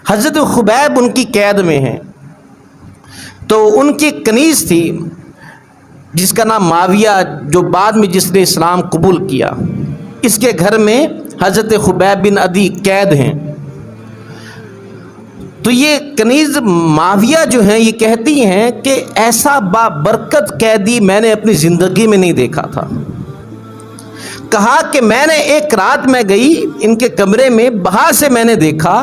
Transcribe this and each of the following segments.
حضرت خبیب ان کی قید میں ہیں، تو ان کی کنیز تھی جس کا نام معاویہ، جو بعد میں جس نے اسلام قبول کیا، اس کے گھر میں حضرت خبیب بن عدی قید ہیں۔ تو یہ کنیز معاویہ جو ہیں یہ کہتی ہیں کہ ایسا بابرکت قیدی میں نے اپنی زندگی میں نہیں دیکھا تھا۔ کہا کہ میں نے ایک رات میں گئی ان کے کمرے میں، باہر سے میں نے دیکھا،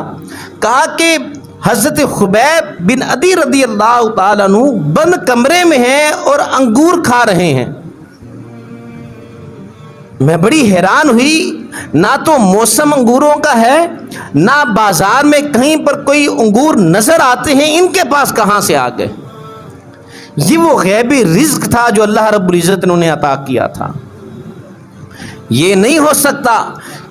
کہا کہ حضرت خبیب بن عدی رضی اللہ تعالیٰ عنہ بند کمرے میں ہیں اور انگور کھا رہے ہیں۔ میں بڑی حیران ہوئی، نہ تو موسم انگوروں کا ہے، نہ بازار میں کہیں پر کوئی انگور نظر آتے ہیں، ان کے پاس کہاں سے آ گئے؟ یہ وہ غیبی رزق تھا جو اللہ رب العزت نے انہیں عطا کیا تھا۔ یہ نہیں ہو سکتا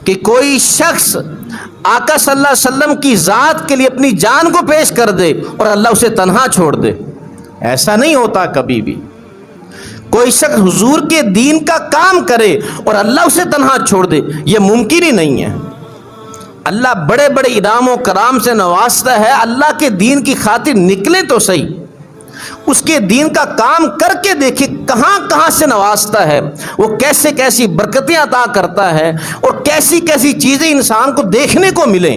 کہ کوئی شخص آقا صلی اللہ علیہ وسلم کی ذات کے لیے اپنی جان کو پیش کر دے اور اللہ اسے تنہا چھوڑ دے، ایسا نہیں ہوتا کبھی بھی۔ کوئی شخص حضور کے دین کا کام کرے اور اللہ اسے تنہا چھوڑ دے، یہ ممکن ہی نہیں ہے۔ اللہ بڑے بڑے انعام و کرام سے نوازتا ہے، اللہ کے دین کی خاطر نکلے تو صحیح، اس کے دین کا کام کر کے دیکھے کہاں کہاں سے نوازتا ہے، وہ کیسے کیسی برکتیں عطا کرتا ہے اور کیسی کیسی چیزیں انسان کو دیکھنے کو ملیں۔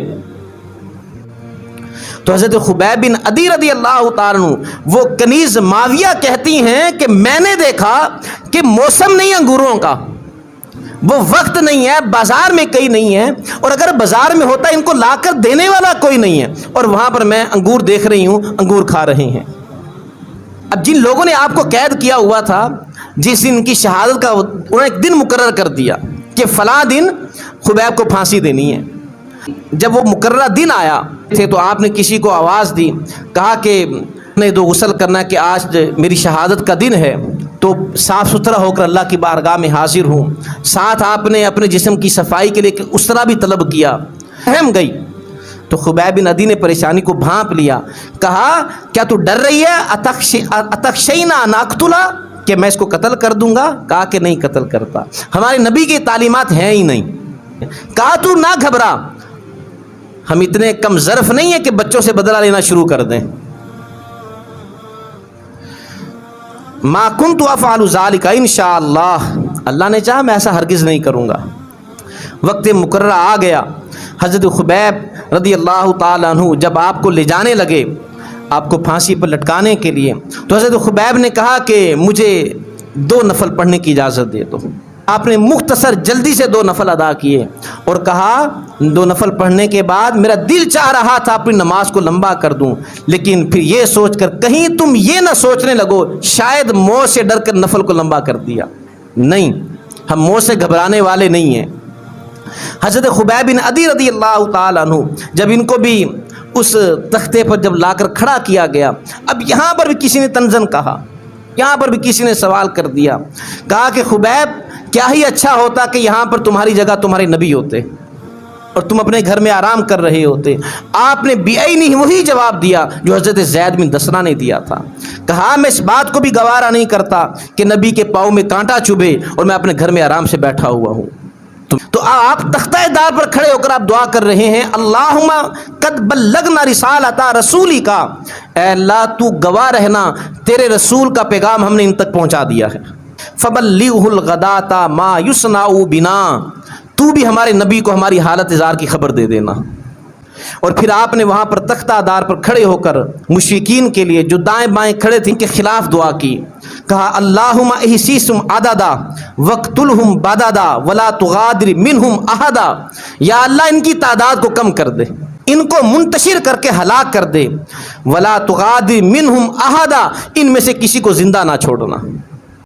تو حضرت خبیب بن عدی رضی اللہ تعالیٰ عنہ وہ کنیز معاویہ کہتی ہیں کہ میں نے دیکھا کہ موسم نہیں انگوروں کا، وہ وقت نہیں ہے، بازار میں کہیں نہیں ہے، اور اگر بازار میں ہوتا ان کو لا کر دینے والا کوئی نہیں ہے، اور وہاں پر میں انگور دیکھ رہی ہوں، انگور کھا رہے ہیں۔ اب جن لوگوں نے آپ کو قید کیا ہوا تھا، جس دن کی شہادت کا انہوں نے ایک دن مقرر کر دیا کہ فلاں دن خبیب کو پھانسی دینی ہے۔ جب وہ مقررہ دن آیا تھے تو آپ نے کسی کو آواز دی، کہا کہ میں دو غسل کرنا کہ آج میری شہادت کا دن ہے، تو صاف ستھرا ہو کر اللہ کی بارگاہ میں حاضر ہوں۔ ساتھ آپ نے اپنے جسم کی صفائی کے لیے اس طرح بھی طلب کیا، اہم گئی۔ تو خبیب بن عدی نے پریشانی کو بھانپ لیا، کہا کیا تو ڈر رہی ہے؟ اتخشینا ان اقتلا، کہ میں اس کو قتل کر دوں گا؟ کہا کہ نہیں قتل کرتا، ہمارے نبی کی تعلیمات ہیں ہی نہیں۔ کہا تو نہ گھبرا، ہم اتنے کم ظرف نہیں ہیں کہ بچوں سے بدلہ لینا شروع کر دیں۔ ما کنت افعل ذلک انشاءاللہ، اللہ نے چاہا میں ایسا ہرگز نہیں کروں گا۔ وقت مقررہ آ گیا، حضرت خبیب رضی اللہ تعالیٰ عنہ جب آپ کو لے جانے لگے آپ کو پھانسی پر لٹکانے کے لیے، تو حضرت خبیب نے کہا کہ مجھے 2 نفل پڑھنے کی اجازت دے دو۔ آپ نے مختصر جلدی سے 2 نفل ادا کیے اور کہا 2 نفل پڑھنے کے بعد میرا دل چاہ رہا تھا اپنی نماز کو لمبا کر دوں، لیکن پھر یہ سوچ کر کہیں تم یہ نہ سوچنے لگو شاید موت سے ڈر کر نفل کو لمبا کر دیا۔ نہیں، ہم موت سے گھبرانے والے نہیں ہیں۔ حضرت خبیب بن عدی رضی اللہ تعالیٰ عنہ جب ان کو بھی اس تختے پر جب لا کر کھڑا کیا گیا، اب یہاں پر بھی کسی نے تنزن کہا، یہاں پر بھی کسی نے سوال کر دیا، کہا کہ خبیب کیا ہی اچھا ہوتا کہ یہاں پر تمہاری جگہ تمہارے نبی ہوتے اور تم اپنے گھر میں آرام کر رہے ہوتے۔ آپ نے بعینہ وہی جواب دیا جو حضرت زید بن دسنہ نے دیا تھا، کہا میں اس بات کو بھی گوارا نہیں کرتا کہ نبی کے پاؤں میں کانٹا چبھے اور میں اپنے گھر میں آرام سے بیٹھا ہوا ہوں۔ تو آپ تختہ دار پر کھڑے ہو کر آپ دعا کر رہے ہیں، اللہم قد بلغنا رسالۃ رسولی کا، اے اللہ تو گواہ رہنا تیرے رسول کا پیغام ہم نے ان تک پہنچا دیا ہے۔ فبلغہ الغداۃ ما یصنع بنا، تو بھی ہمارے نبی کو ہماری حالت زار کی خبر دے دینا۔ اور پھر آپ نے وہاں پر تختہ دار پر کھڑے ہو کر مشرکین کے لیے جو دائیں بائیں کھڑے تھے ان کے خلاف دعا کی، کہا اللہم احصیہم عددا واقتلہم بددا ولا تغادر منہم احدا، یا اللہ ان کی تعداد کو کم کر دے، ان کو منتشر کر کے ہلاک کر دے، ولا تغادر منہم احدا، ان میں سے کسی کو زندہ نہ چھوڑنا۔